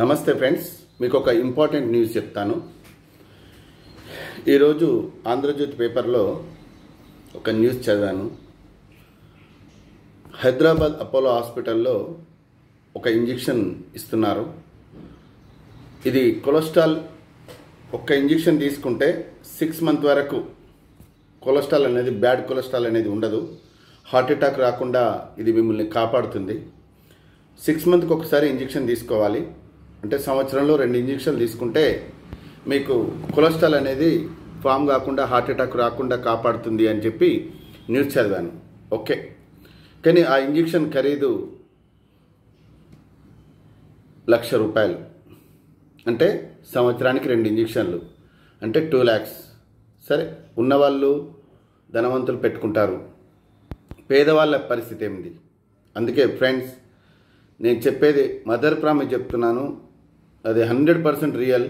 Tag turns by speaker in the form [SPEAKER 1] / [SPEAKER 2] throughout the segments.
[SPEAKER 1] నమస్తే ఫ్రెండ్స్, మీకు ఒక ఇంపార్టెంట్ న్యూస్ చెప్తాను. ఈరోజు ఆంధ్రజ్యోతి పేపర్లో ఒక న్యూస్ చదివాను. హైదరాబాద్ అపోలో హాస్పిటల్లో ఒక ఇంజెక్షన్ ఇస్తున్నారు. ఇది కొలెస్ట్రాల్, ఒక ఇంజెక్షన్ తీసుకుంటే 6 months వరకు కొలెస్ట్రాల్ అనేది, బ్యాడ్ కొలెస్ట్రాల్ అనేది ఉండదు. హార్ట్ అటాక్ రాకుండా ఇది మిమ్మల్ని కాపాడుతుంది. 6 monthsకి ఒకసారి ఇంజెక్షన్ తీసుకోవాలి. అంటే సంవత్సరంలో 2 ఇంజెక్షన్లు తీసుకుంటే మీకు కొలెస్ట్రాల్ అనేది ఫామ్ కాకుండా హార్ట్ అటాక్ రాకుండా కాపాడుతుంది అని చెప్పి న్యూస్ చదివాను. ఓకే, కానీ ఆ ఇంజెక్షన్ ఖరీదు ₹1,00,000. అంటే సంవత్సరానికి 2 ఇంజెక్షన్లు అంటే 2 lakhs. సరే, ఉన్నవాళ్ళు ధనవంతులు పెట్టుకుంటారు, పేదవాళ్ళ పరిస్థితి ఏమిటి? అందుకే ఫ్రెండ్స్, నేను చెప్పేది మదర్ ప్రామిస్ చెప్తున్నాను. అది 100% రియల్,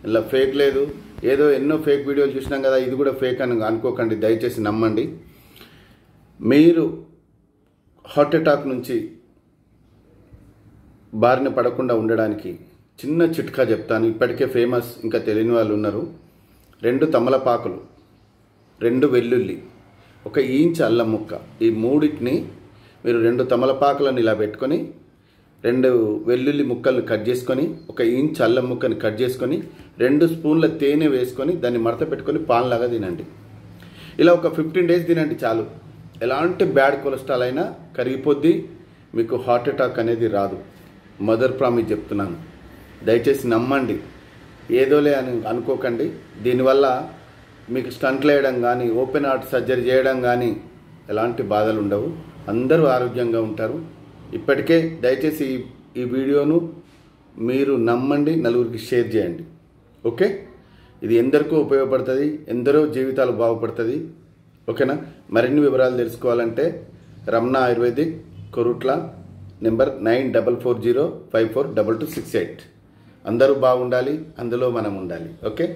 [SPEAKER 1] ఇలా ఫేక్ లేదు. ఏదో ఎన్నో ఫేక్ వీడియోలు చూసినాం కదా, ఇది కూడా ఫేక్ అని అనుకోకండి, దయచేసి నమ్మండి. మీరు హార్ట్ అటాక్ నుంచి బారిన పడకుండా ఉండడానికి చిన్న చిట్కా చెప్తాను. ఇప్పటికే ఫేమస్, ఇంకా తెలియని వాళ్ళు ఉన్నారు. 2 తమలపాకులు, 2 వెల్లుల్లి, 1 ఇంచ్ అల్లం ముక్క, ఈ మూడింటిని మీరు 2 తమలపాకులను ఇలా పెట్టుకొని 2 వెల్లుల్లి ముక్కలను కట్ చేసుకొని 1 ఇంచ్ అల్లం ముక్కని కట్ చేసుకొని 2 స్పూన్ల తేనె వేసుకొని దాన్ని మడత పెట్టుకొని పాన్లాగా తినండి. ఇలా ఒక 15 days తినండి చాలు. ఎలాంటి బ్యాడ్ కొలెస్ట్రాల్ అయినా కరిగిపోద్ది, మీకు హార్ట్ అటాక్ అనేది రాదు. మదర్ ప్రామిస్ చెప్తున్నాను, దయచేసి నమ్మండి. ఏదోలే అని అనుకోకండి. దీనివల్ల మీకు స్టంట్లు వేయడం కానీ, ఓపెన్ హార్ట్ సర్జరీ చేయడం కానీ ఎలాంటి బాధలు ఉండవు. అందరూ ఆరోగ్యంగా ఉంటారు. ఇప్పటికే దయచేసి ఈ వీడియోను మీరు నమ్మండి, నలుగురికి షేర్ చేయండి. ఓకే, ఇది ఎందరికో ఉపయోగపడుతుంది, ఎందరో జీవితాలు బాగుపడుతుంది. ఓకేనా? మరిన్ని వివరాలు తెలుసుకోవాలంటే రమణ ఆయుర్వేదిక్, కొరుట్ల, నెంబర్ 9440542268. అందరూ బాగుండాలి, అందులో మనం ఉండాలి. ఓకే.